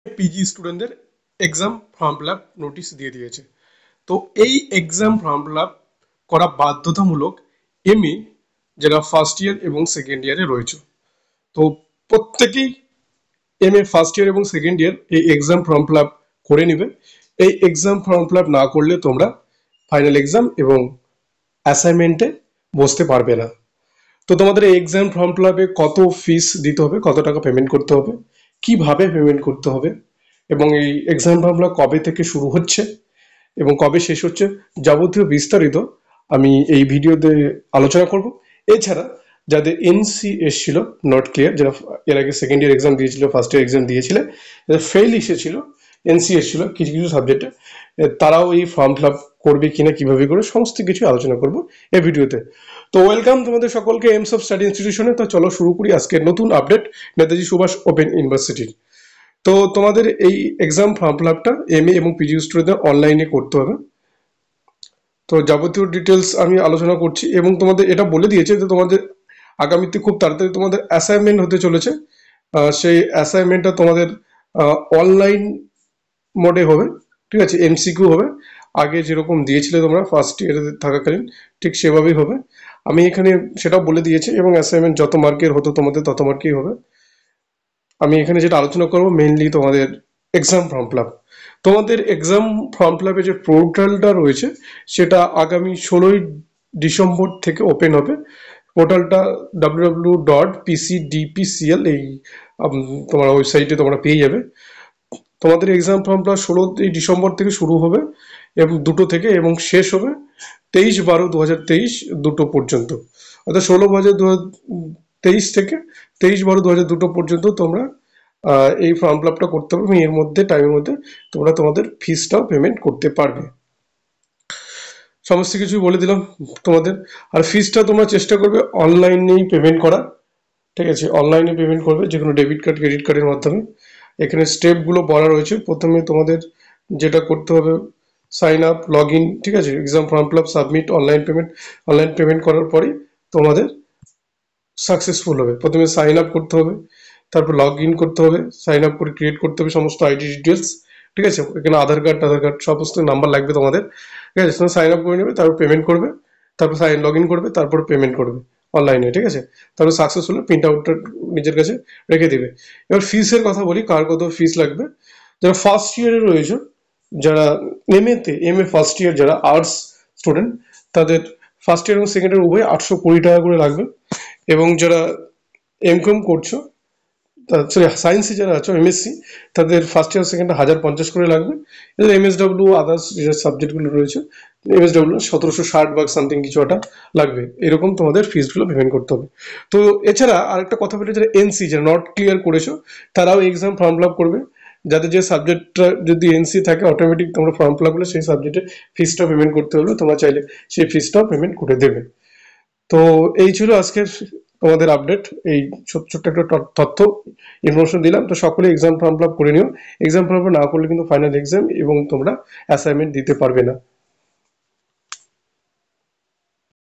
PG স্টুডেন্টদের exam form fill up notice দিয়ে দিয়েছে। তো এই এক্সাম ফর্ম ফিল আপ করা বাধ্যতামূলক এমএ যারা ফার্স্ট ইয়ার এবং সেকেন্ড ইয়ারে রয়েছে। তো প্রত্যেকেই এমএ ফার্স্ট ইয়ার এবং সেকেন্ড ইয়ার এই এক্সাম ফর্ম ফিল আপ করে নিবে। এই এক্সাম ফর্ম ফিল আপ না করলে তোমরা ফাইনাল এক্সাম এবং অ্যাসাইনমেন্টে বসতে পারবে না। তো তোমাদের এই এক্সাম ফর্ম ফিল আপে কত ফিস দিতে হবে, কত টাকা পেমেন্ট করতে হবে, কিভাবে পেমেন্ট করতে হবে, এবং এই এক্সাম ফর্ম ফিল আপ কবে থেকে শুরু হচ্ছে এবং কবে শেষ হচ্ছে, যাবতীয় বিস্তারিত আমি এই ভিডিওতে আলোচনা করব। এছাড়া যাদের এনসি এসেছিল নট ক্লিয়ার, যারা এর আগে সেকেন্ড ইয়ার এক্সাম দিয়েছিল, ফার্স্ট ইয়ার এক্সাম দিয়েছিলে, যারা ফেল এসেছিল, এনসি এসেছিল কিছু কিছু সাবজেক্টে, তারাও এই ফর্ম ফিল আপ করবে কিনা, কিভাবে করে, সমস্ত কিছু আলোচনা করব এই ভিডিওতে। তো ওয়েলকাম তোমাদের সকলকে এইমস অফ স্টাডি ইনস্টিটিউশনে। তো চলো শুরু করি আজকের নতুন আপডেট নেতাজি সুভাষ ওপেন ইউনিভার্সিটির। তো তোমাদের এই এক্সাম ফর্ম ফিল আপটা এমএ এবং পিজি স্টুডেন্টদের অনলাইনে করতে হবে। তো যাবতীয় ডিটেলস আমি আলোচনা করছি এবং তোমাদের এটা বলে দিয়েছে যে তোমাদের আগামীতে খুব তাড়াতাড়ি তোমাদের অ্যাসাইনমেন্ট হতে চলেছে। সেই অ্যাসাইনমেন্টটা তোমাদের অনলাইন মোডে হবে, ঠিক আছে, এমসিকিউ হবে। আগে যেরকম দিয়েছিলে তোমরা ফার্স্ট ইয়ারে থাকাকালীন, ঠিক সেভাবেই হবে। আমি এখানে সেটাও বলে দিয়েছি এবং অ্যাসাইনমেন্ট যত মার্কের হতো তোমাদের তত মার্কেই হবে। আমি এখানে যেটা আলোচনা করবো মেইনলি তোমাদের এক্সাম ফর্ম ফিল আপ। তোমাদের এক্সাম ফর্ম ফিল আপের যে পোর্টালটা রয়েছে সেটা আগামী 16ই ডিসেম্বর থেকে ওপেন হবে। পোর্টালটা www.pcdpcl এই তোমার ওয়েবসাইটে তোমরা পেয়ে যাবে। তোমাদের এক্সাম ফর্মটা 16ই ডিসেম্বর থেকে শুরু হবে এবং 2টো থেকে, এবং শেষ হবে 23/12/2023 2টো পর্যন্ত। অর্থাৎ 16/12/2023 থেকে 23/12/2022 2টো পর্যন্ত তোমরা এই ফর্ম ফিল আপটা করতে পারবে এবং এর মধ্যে টাইমের মধ্যে তোমরা তোমাদের ফিসটাও পেমেন্ট করতে পারবে। সমস্ত কিছু বলে দিলাম তোমাদের। আর ফিসটা তোমরা চেষ্টা করবে অনলাইনেই পেমেন্ট করা, ঠিক আছে, অনলাইনে পেমেন্ট করবে যে কোনো ডেবিট কার্ড ক্রেডিট কার্ডের মাধ্যমে। এখানে স্টেপগুলো বলা রয়েছে। প্রথমে তোমাদের যেটা করতে হবে, সাইন আপ, লগ ইন, ঠিক আছে, exam form fill up, submit, online payment করার পরেই তোমাদের সাকসেসফুল হবে। প্রথমে সাইন আপ করতে হবে, তারপর লগ ইন করতে হবে, সাইন আপ করে ক্রিয়েট করতে হবে সমস্ত আইডি ডিটেলস, ঠিক আছে, এখানে আধার কার্ড সমস্ত নাম্বার লাগবে তোমাদের, ঠিক আছে। সাইন আপ করে নেবে, তারপর পেমেন্ট করবে, তারপর লগ ইন করবে, তারপর পেমেন্ট করবে অনলাইনে, ঠিক আছে। তারপর সাকসেস হলে প্রিন্ট আউটটা নিজের কাছে রেখে দিবে। এবার ফিসের কথা বলি, কার কত ফিস লাগবে। যারা ফার্স্ট ইয়ারে রয়েছে, যারা এম এ ফার্স্ট ইয়ার, যারা আর্টস স্টুডেন্ট, তাদের ফার্স্ট ইয়ার এবং সেকেন্ড ইয়ার উভয় 820 টাকা করে লাগবে। এবং যারা এমকম করছো, সরি সায়েন্সে যারা আছো এমএসসি, তাদের ফার্স্ট ইয়ার সেকেন্ড 1050 করে লাগবে। এদের এমএসডব্লিউ আদার্স যে সাবজেক্টগুলো রয়েছে, এমএসডব্লিউ 1760 বা সামথিং কিছু একটা লাগবে। এরকম তোমাদের ফিসগুলো পেমেন্ট করতে হবে। তো এছাড়া আরেকটা কথা বলে, যারা এনসি, যারা নট ক্লিয়ার করেছো, তারাও এক্সাম ফর্ম ফিল আপ করবে। যাদের যে সাবজেক্টটা যদি এনসি থাকে, অটোমেটিক তোমরা ফর্ম ফিল আপ করলে সেই সাবজেক্টের ফিসটা পেমেন্ট করতে হলে তোমরা চাইলে সেই ফিসটাও পেমেন্ট করে দেবে। তো এই ছিল আজকের তোমাদের আপডেট। এই ছোট্ট ছোট্ট একটা তথ্য ইনফরমেশন দিলাম। তো সকলে এক্সাম ফর্ম ফিল আপ করে নিও। এক্সাম ফর্ম ফিল আপ না করলে কিন্তু ফাইনাল এক্সাম এবং তোমরা অ্যাসাইনমেন্ট দিতে পারবে না।